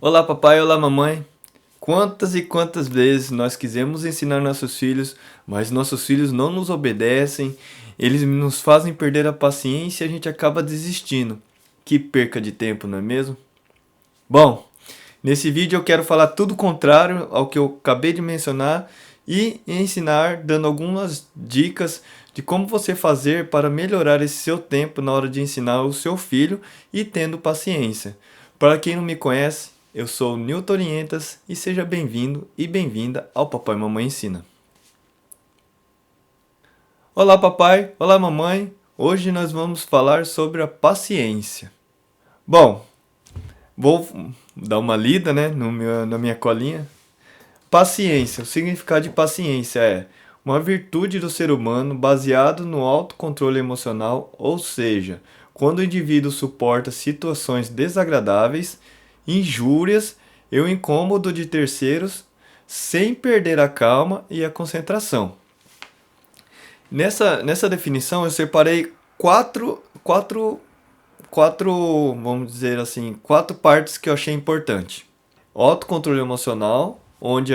Olá, papai, olá, mamãe. Quantas e quantas vezes nós quisemos ensinar nossos filhos, mas nossos filhos não nos obedecem, eles nos fazem perder a paciência e a gente acaba desistindo. Que perca de tempo, não é mesmo? Bom, nesse vídeo eu quero falar tudo contrário ao que eu acabei de mencionar e ensinar, dando algumas dicas de como você fazer para melhorar esse seu tempo na hora de ensinar o seu filho e tendo paciência. Para quem não me conhece, eu sou o Newton Orientas e seja bem-vindo e bem-vinda ao Papai e Mamãe Ensina. Olá, papai! Olá, mamãe! Hoje nós vamos falar sobre a paciência. Bom, vou dar uma lida, né, na minha colinha. Paciência. O significado de paciência é uma virtude do ser humano baseado no autocontrole emocional, ou seja, quando o indivíduo suporta situações desagradáveis, injúrias e o incômodo de terceiros sem perder a calma e a concentração. Nessa definição eu separei quatro, vamos dizer assim, quatro partes que eu achei importante. Autocontrole emocional, onde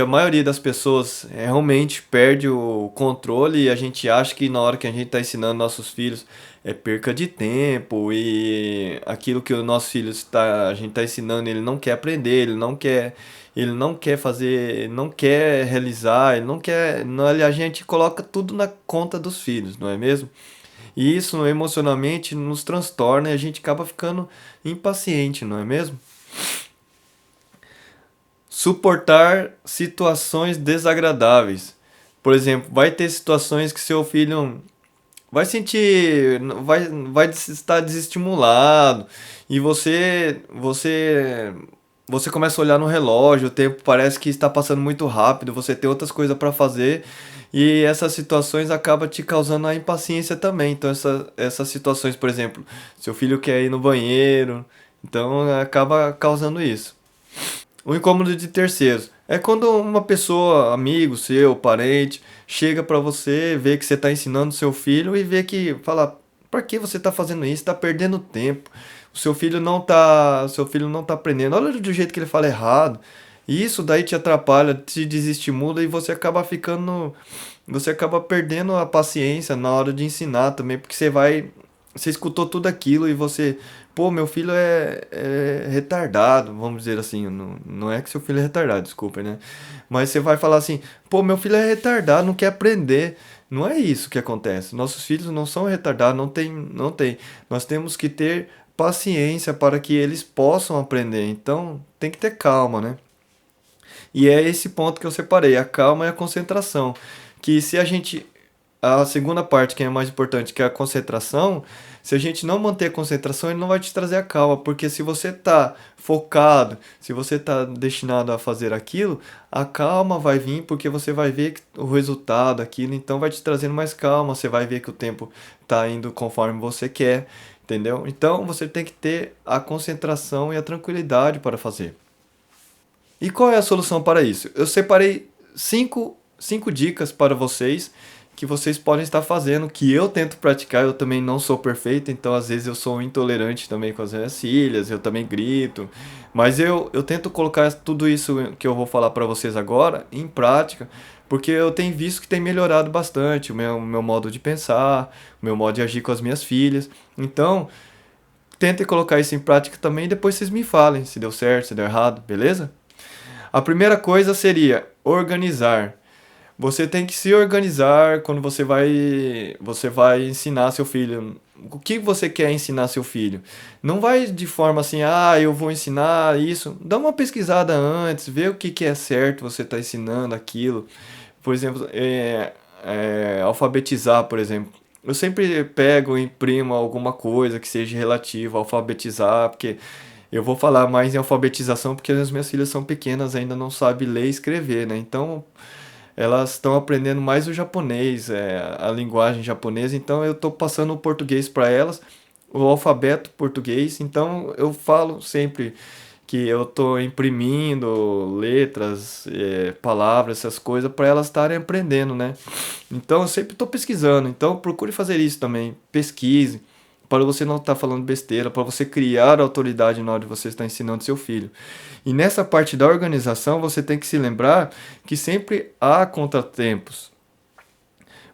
a maioria das pessoas realmente perde o controle e a gente acha que na hora que a gente está ensinando nossos filhos é perca de tempo e aquilo que o nosso filho a gente está ensinando, ele não quer aprender, ele não quer fazer, ele não quer realizar, ele não quer, não, a gente coloca tudo na conta dos filhos, não é mesmo? E isso emocionalmente nos transtorna e a gente acaba ficando impaciente, não é mesmo? Suportar situações desagradáveis. Por exemplo, vai ter situações que seu filho vai sentir, vai estar desestimulado e você começa a olhar no relógio, o tempo parece que está passando muito rápido, você tem outras coisas para fazer e essas situações acabam te causando a impaciência também. Então essas situações, por exemplo, seu filho quer ir no banheiro, então acaba causando isso. O incômodo de terceiros é quando uma pessoa, amigo seu, parente, chega pra você, vê que você tá ensinando seu filho e vê que fala, por que você tá fazendo isso? Tá perdendo tempo. O seu filho não tá aprendendo. Olha do jeito que ele fala errado. E isso daí te atrapalha, te desestimula e você acaba perdendo a paciência na hora de ensinar também, porque você escutou tudo aquilo e você, pô, meu filho é retardado, vamos dizer assim, não é que seu filho é retardado, desculpa, né? Mas você vai falar assim, pô, meu filho é retardado, não quer aprender. Não é isso que acontece. Nossos filhos não são retardados, não tem. Nós temos que ter paciência para que eles possam aprender. Então, tem que ter calma, né? E é esse ponto que eu separei, a calma e a concentração. Que se a gente. A segunda parte, que é mais importante, que é a concentração, se a gente não manter a concentração, ele não vai te trazer a calma, porque se você está focado, se você está destinado a fazer aquilo, a calma vai vir porque você vai ver o resultado daquilo, então vai te trazendo mais calma, você vai ver que o tempo está indo conforme você quer, entendeu? Então você tem que ter a concentração e a tranquilidade para fazer. E qual é a solução para isso? Eu separei cinco dicas para vocês que vocês podem estar fazendo, que eu tento praticar. Eu também não sou perfeito, então às vezes eu sou intolerante também com as minhas filhas, eu também grito. Mas eu tento colocar tudo isso que eu vou falar para vocês agora em prática, porque eu tenho visto que tem melhorado bastante o meu modo de pensar, o meu modo de agir com as minhas filhas. Então, tentem colocar isso em prática também e depois vocês me falem se deu certo, se deu errado, beleza? A primeira coisa seria organizar. Você tem que se organizar quando você vai ensinar seu filho. O que você quer ensinar seu filho? Não vai de forma assim, eu vou ensinar isso. Dá uma pesquisada antes, vê o que é certo você está ensinando aquilo. Por exemplo, alfabetizar, por exemplo. Eu sempre pego e imprimo alguma coisa que seja relativa a alfabetizar, porque eu vou falar mais em alfabetização porque as minhas filhas são pequenas, ainda não sabem ler e escrever, né? Então, elas estão aprendendo mais o japonês, a linguagem japonesa, então eu estou passando o português para elas, o alfabeto português, então eu falo sempre que eu estou imprimindo letras, palavras, essas coisas para elas estarem aprendendo, né? Então eu sempre estou pesquisando, então procure fazer isso também, pesquise. para você não estar falando besteira, para você criar autoridade na hora de você estar ensinando seu filho. E nessa parte da organização, você tem que se lembrar que sempre há contratempos.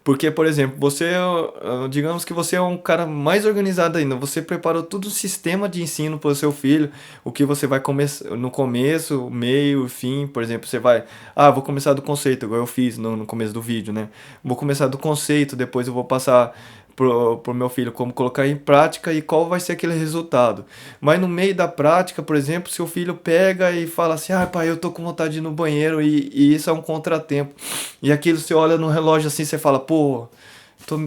Porque, por exemplo, digamos que você é um cara mais organizado ainda, você preparou todo o sistema de ensino para o seu filho, o que você vai começar no começo, meio, fim, por exemplo, você vai, vou começar do conceito, igual eu fiz no começo do vídeo, né? Vou começar do conceito, depois eu vou passar pro meu filho como colocar em prática e qual vai ser aquele resultado. Mas no meio da prática, por exemplo, seu filho pega e fala assim, pai, eu tô com vontade de ir no banheiro e isso é um contratempo. E aquilo você olha no relógio assim, você fala, pô,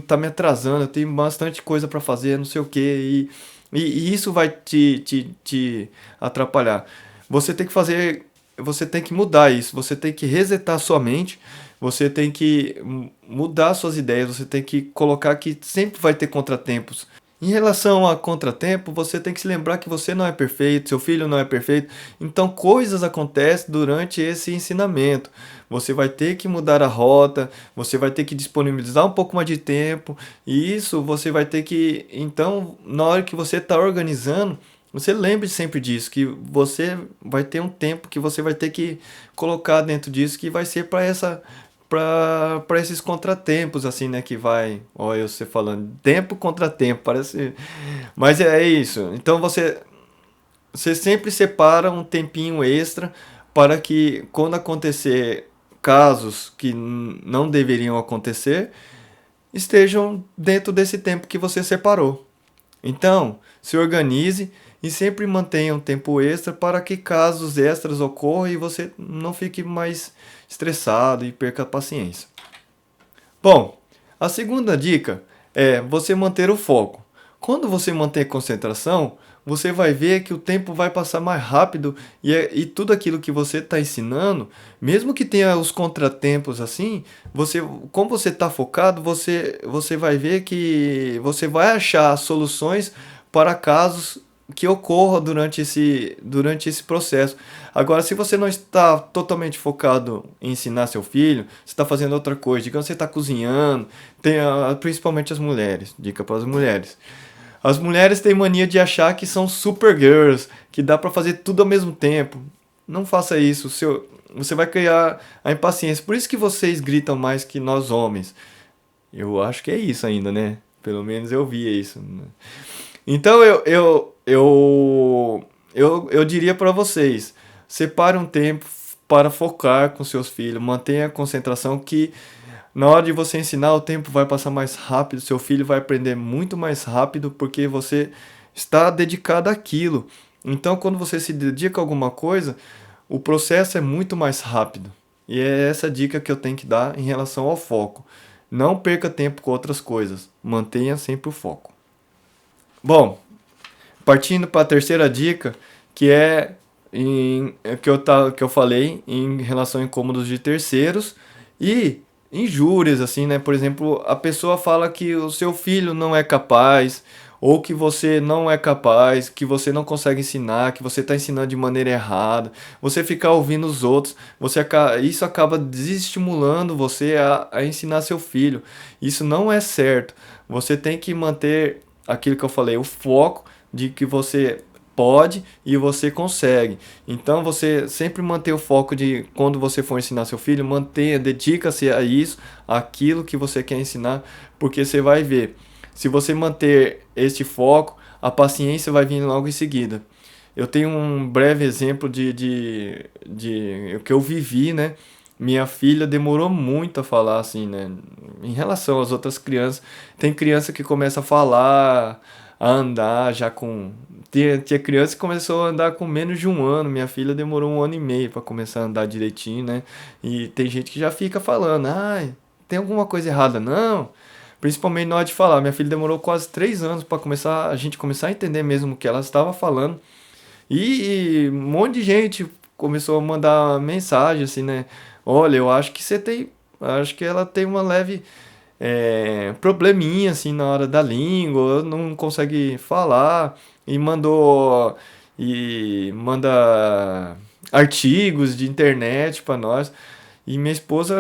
tá me atrasando, eu tenho bastante coisa para fazer, não sei o quê. E isso vai te atrapalhar. Você tem que fazer, você tem que mudar isso, você tem que resetar sua mente, você tem que mudar suas ideias, você tem que colocar que sempre vai ter contratempos. Em relação a contratempo, você tem que se lembrar que você não é perfeito, seu filho não é perfeito, então coisas acontecem durante esse ensinamento. Você vai ter que mudar a rota, você vai ter que disponibilizar um pouco mais de tempo, e isso você vai ter que, então, na hora que você está organizando, você lembre sempre disso, que você vai ter um tempo que você vai ter que colocar dentro disso, que vai ser para esses contratempos, assim, né? Que vai. Olha, você falando, tempo contra tempo, parece. Mas é isso. Então você sempre separa um tempinho extra para que quando acontecer casos que não deveriam acontecer, estejam dentro desse tempo que você separou. Então, se organize e sempre mantenha um tempo extra para que casos extras ocorram e você não fique mais estressado e perca a paciência. Bom, a segunda dica é você manter o foco. Quando você mantém concentração, você vai ver que o tempo vai passar mais rápido e tudo aquilo que você está ensinando, mesmo que tenha os contratempos assim, como você está focado, você vai ver que você vai achar soluções para casos que ocorra durante esse processo. Agora, se você não está totalmente focado em ensinar seu filho, você está fazendo outra coisa, digamos que você está cozinhando, principalmente as mulheres, dica para as mulheres. As mulheres têm mania de achar que são super girls, que dá para fazer tudo ao mesmo tempo. Não faça isso, você vai criar a impaciência. Por isso que vocês gritam mais que nós homens. Eu acho que é isso ainda, né? Pelo menos eu via isso, né? Então eu diria para vocês, separe um tempo para focar com seus filhos, mantenha a concentração que na hora de você ensinar o tempo vai passar mais rápido, seu filho vai aprender muito mais rápido porque você está dedicado àquilo. Então quando você se dedica a alguma coisa, o processo é muito mais rápido. E é essa dica que eu tenho que dar em relação ao foco. Não perca tempo com outras coisas, mantenha sempre o foco. Bom, partindo para a terceira dica, que é que eu falei em relação a incômodos de terceiros e injúrias, assim, né? Por exemplo, a pessoa fala que o seu filho não é capaz, ou que você não é capaz, que você não consegue ensinar, que você está ensinando de maneira errada. Você ficar ouvindo os outros, isso acaba desestimulando você a ensinar seu filho. Isso não é certo. Você tem que manter aquilo que eu falei, o foco de que você pode e você consegue. Então você sempre manter o foco de quando você for ensinar seu filho, dedica-se a isso, aquilo que você quer ensinar, porque você vai ver, se você manter este foco, a paciência vai vir logo em seguida. Eu tenho um breve exemplo de que eu vivi, né? Minha filha demorou muito a falar assim, né? Em relação às outras crianças, tem criança que começa a falar, a andar já com. Tinha criança que começou a andar com menos de um ano. Minha filha demorou 1 ano e meio para começar a andar direitinho, né? E tem gente que já fica falando, ai, tem alguma coisa errada, não? Principalmente na hora de falar. Minha filha demorou quase 3 anos para a gente começar a entender mesmo o que ela estava falando. E um monte de gente começou a mandar mensagem assim, né? Olha, eu acho que você tem. Acho que ela tem uma leve probleminha assim na hora da língua, não consegue falar e manda artigos de internet para nós. E minha esposa,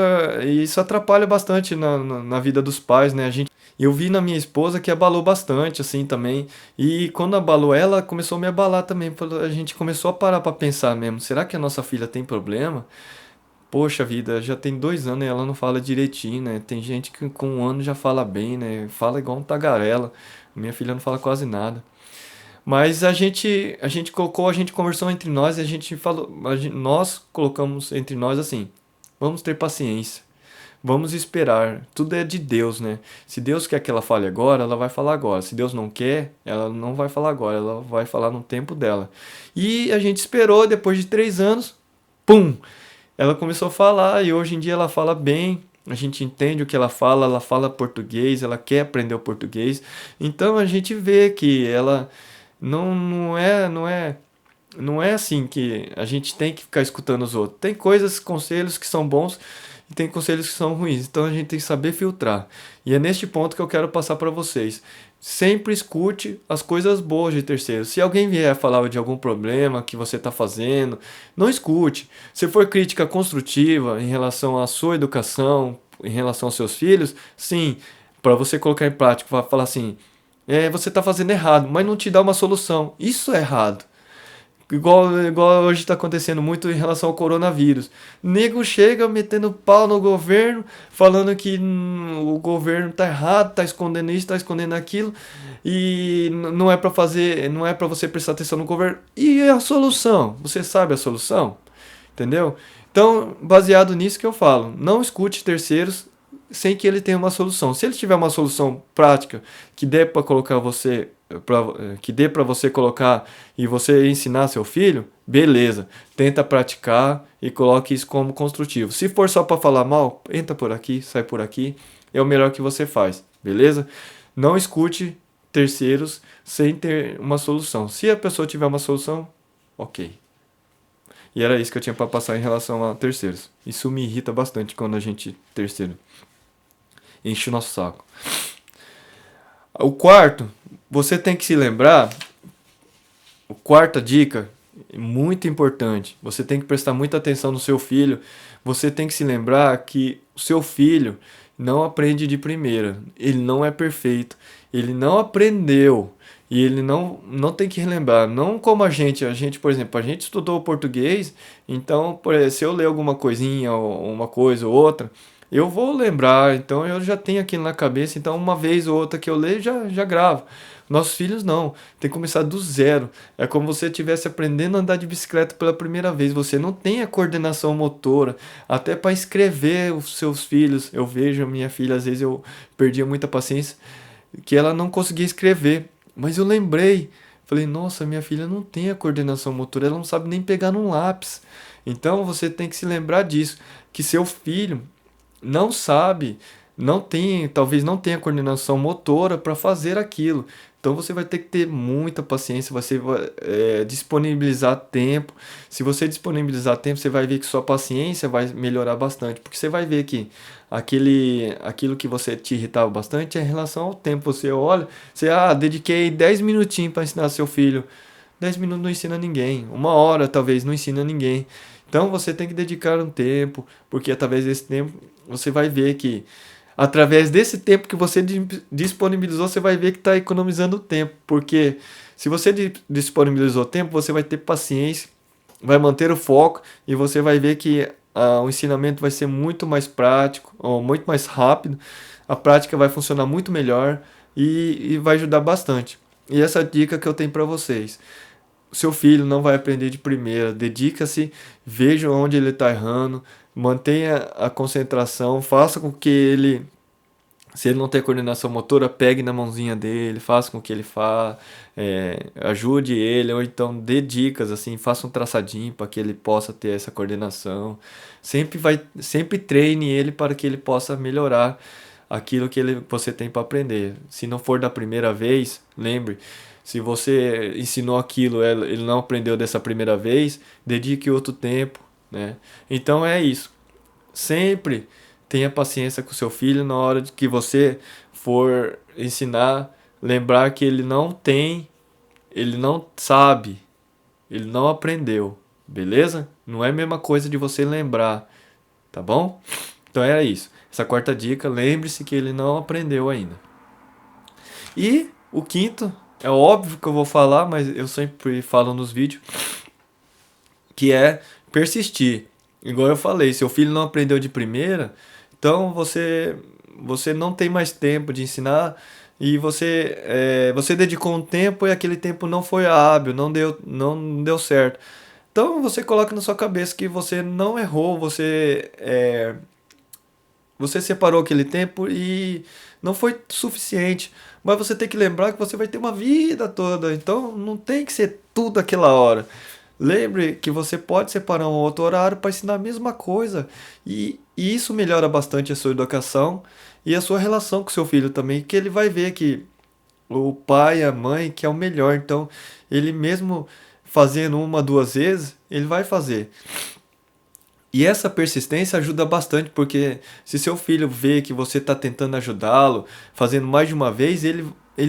isso atrapalha bastante na vida dos pais, né? Eu vi na minha esposa que abalou bastante, assim, também. E quando abalou ela, começou a me abalar também. A gente começou a parar pra pensar mesmo. Será que a nossa filha tem problema? Poxa vida, já tem 2 anos e ela não fala direitinho, né? Tem gente que com 1 ano já fala bem, né? Fala igual um tagarela. Minha filha não fala quase nada. Mas a gente conversou entre nós e a gente falou, nós colocamos entre nós assim: vamos ter paciência, vamos esperar. Tudo é de Deus, né? Se Deus quer que ela fale agora, ela vai falar agora. Se Deus não quer, ela não vai falar agora, ela vai falar no tempo dela. E a gente esperou, depois de 3 anos, pum! Ela começou a falar e hoje em dia ela fala bem. A gente entende o que ela fala português, ela quer aprender o português. Então a gente vê que ela não é assim que a gente tem que ficar escutando os outros. Tem coisas, conselhos que são bons e tem conselhos que são ruins. Então a gente tem que saber filtrar. E é neste ponto que eu quero passar para vocês. Sempre escute as coisas boas de terceiros. Se alguém vier falar de algum problema que você está fazendo, não escute. Se for crítica construtiva em relação à sua educação, em relação aos seus filhos, sim, para você colocar em prática, vai falar assim: você está fazendo errado, mas não te dá uma solução. Isso é errado. Igual hoje está acontecendo muito em relação ao coronavírus. Nego chega metendo pau no governo, falando que o governo tá errado, tá escondendo isso, tá escondendo aquilo, e não é para fazer, não é para você prestar atenção no governo. E a solução? Você sabe a solução? Entendeu? Então, baseado nisso que eu falo, não escute terceiros sem que ele tenha uma solução. Se ele tiver uma solução prática que dê para colocar você, que dê para você colocar e você ensinar seu filho, beleza. Tenta praticar e coloque isso como construtivo. Se for só para falar mal, entra por aqui, sai por aqui, é o melhor que você faz, beleza? Não escute terceiros sem ter uma solução. Se a pessoa tiver uma solução, ok. E era isso que eu tinha para passar em relação a terceiros. Isso me irrita bastante quando a gente terceiro enche o nosso saco. O quarto, você tem que se lembrar, a quarta dica, muito importante. Você tem que prestar muita atenção no seu filho. Você tem que se lembrar que o seu filho não aprende de primeira. Ele não é perfeito. Ele não aprendeu. E ele não tem que relembrar. Não como a gente, por exemplo, a gente estudou português, então, se eu ler alguma coisinha, ou uma coisa ou outra, eu vou lembrar, então eu já tenho aquilo na cabeça, então uma vez ou outra que eu leio, já gravo. Nossos filhos não, tem que começar do zero. É como se você estivesse aprendendo a andar de bicicleta pela primeira vez. Você não tem a coordenação motora, até para escrever os seus filhos. Eu vejo a minha filha, às vezes eu perdia muita paciência, que ela não conseguia escrever. Mas eu lembrei, falei, nossa, minha filha não tem a coordenação motora, ela não sabe nem pegar num lápis. Então você tem que se lembrar disso, que seu filho não sabe, não tem, talvez não tenha coordenação motora para fazer aquilo. Então você vai ter que ter muita paciência, você vai disponibilizar tempo. Se você disponibilizar tempo, você vai ver que sua paciência vai melhorar bastante, porque você vai ver que aquilo que você te irritava bastante é em relação ao tempo. Você olha, dediquei 10 minutinhos para ensinar seu filho. 10 minutos não ensina ninguém. 1 hora talvez não ensina ninguém. Então você tem que dedicar um tempo, porque através desse tempo você vai ver que, através desse tempo que você disponibilizou, você vai ver que está economizando tempo. Porque se você disponibilizou tempo, você vai ter paciência, vai manter o foco e você vai ver que o ensinamento vai ser muito mais prático, ou muito mais rápido. A prática vai funcionar muito melhor e vai ajudar bastante. E essa dica que eu tenho para vocês. O seu filho não vai aprender de primeira. Dedica-se, veja onde ele está errando, mantenha a concentração, faça com que ele, se ele não tem coordenação motora, pegue na mãozinha dele, faça com que ele ajude ele, ou então dê dicas, assim, faça um traçadinho para que ele possa ter essa coordenação. Sempre treine ele para que ele possa melhorar aquilo que você tem para aprender. Se não for da primeira vez, lembre, se você ensinou aquilo, ele não aprendeu dessa primeira vez, dedique outro tempo, né? Então é isso. Sempre tenha paciência com seu filho na hora de que você for ensinar, lembrar que ele não sabe, ele não aprendeu, beleza? Não é a mesma coisa de você lembrar. tá bom? Então era isso. Essa quarta dica, lembre-se que ele não aprendeu ainda. E o quinto, é óbvio que eu vou falar, mas eu sempre falo nos vídeos, que é persistir. Igual eu falei, seu filho não aprendeu de primeira, então você não tem mais tempo de ensinar e você dedicou um tempo e aquele tempo não foi hábil, não deu certo. Então você coloca na sua cabeça que você não errou, você separou aquele tempo e não foi suficiente. Mas você tem que lembrar que você vai ter uma vida toda. Então não tem que ser tudo aquela hora. Lembre que você pode separar um outro horário para ensinar a mesma coisa. E isso melhora bastante a sua educação e a sua relação com seu filho também. Que ele vai ver que o pai e a mãe que é o melhor. Então ele mesmo fazendo uma, duas vezes, ele vai fazer. E essa persistência ajuda bastante, porque se seu filho vê que você está tentando ajudá-lo, fazendo mais de uma vez, ele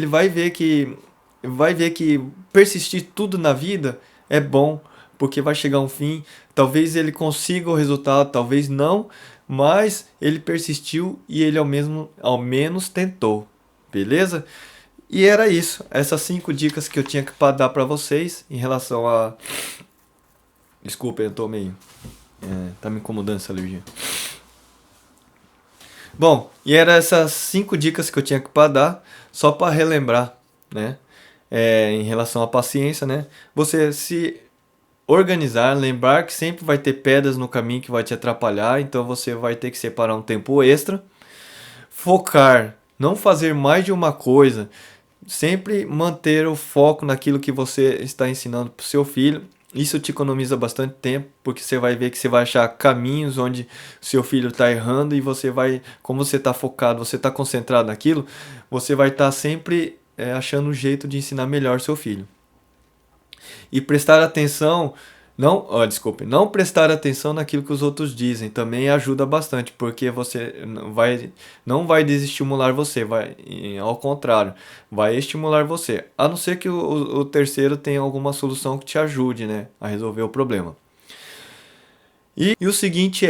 vai ver que persistir tudo na vida é bom, porque vai chegar um fim. Talvez ele consiga o resultado, talvez não, mas ele persistiu e ele ao menos tentou. Beleza? E era isso. Essas 5 dicas que eu tinha que dar para vocês em relação a. Desculpa, eu tô meio. Tá me incomodando essa alergia. Bom, e eram essas 5 dicas que eu tinha que dar, só para relembrar, né? Em relação à paciência, né? Você se organizar, lembrar que sempre vai ter pedras no caminho que vai te atrapalhar, então você vai ter que separar um tempo extra. Focar, não fazer mais de uma coisa, sempre manter o foco naquilo que você está ensinando para o seu filho. Isso te economiza bastante tempo, porque você vai ver que você vai achar caminhos onde seu filho está errando e você vai, como você está focado, você está concentrado naquilo, você vai estar sempre achando um jeito de ensinar melhor seu filho. E prestar atenção, não prestar atenção naquilo que os outros dizem, também ajuda bastante, porque você não vai desestimular você, ao contrário, vai estimular você, a não ser que o terceiro tenha alguma solução que te ajude, né, a resolver o problema. E o seguinte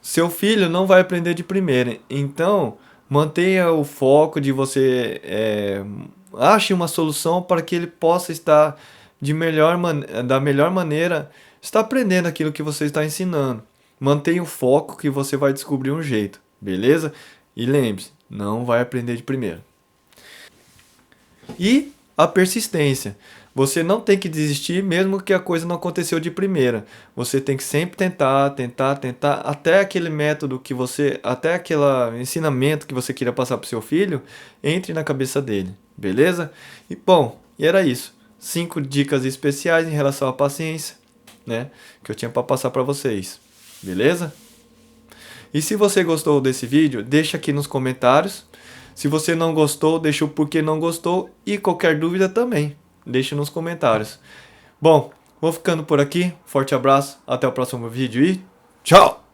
seu filho não vai aprender de primeira, então mantenha o foco de você, ache uma solução para que ele possa estar da melhor maneira, está aprendendo aquilo que você está ensinando. Mantenha o foco que você vai descobrir um jeito, beleza? E lembre-se, não vai aprender de primeira. E a persistência. Você não tem que desistir mesmo que a coisa não aconteceu de primeira. Você tem que sempre tentar, até aquele método até aquele ensinamento que você queira passar para o seu filho, entre na cabeça dele, beleza? E era isso. 5 dicas especiais em relação à paciência, né? Que eu tinha para passar para vocês, beleza? E se você gostou desse vídeo, deixa aqui nos comentários. Se você não gostou, deixa o porquê não gostou e qualquer dúvida também, deixa nos comentários. Bom, vou ficando por aqui. Forte abraço, até o próximo vídeo e tchau!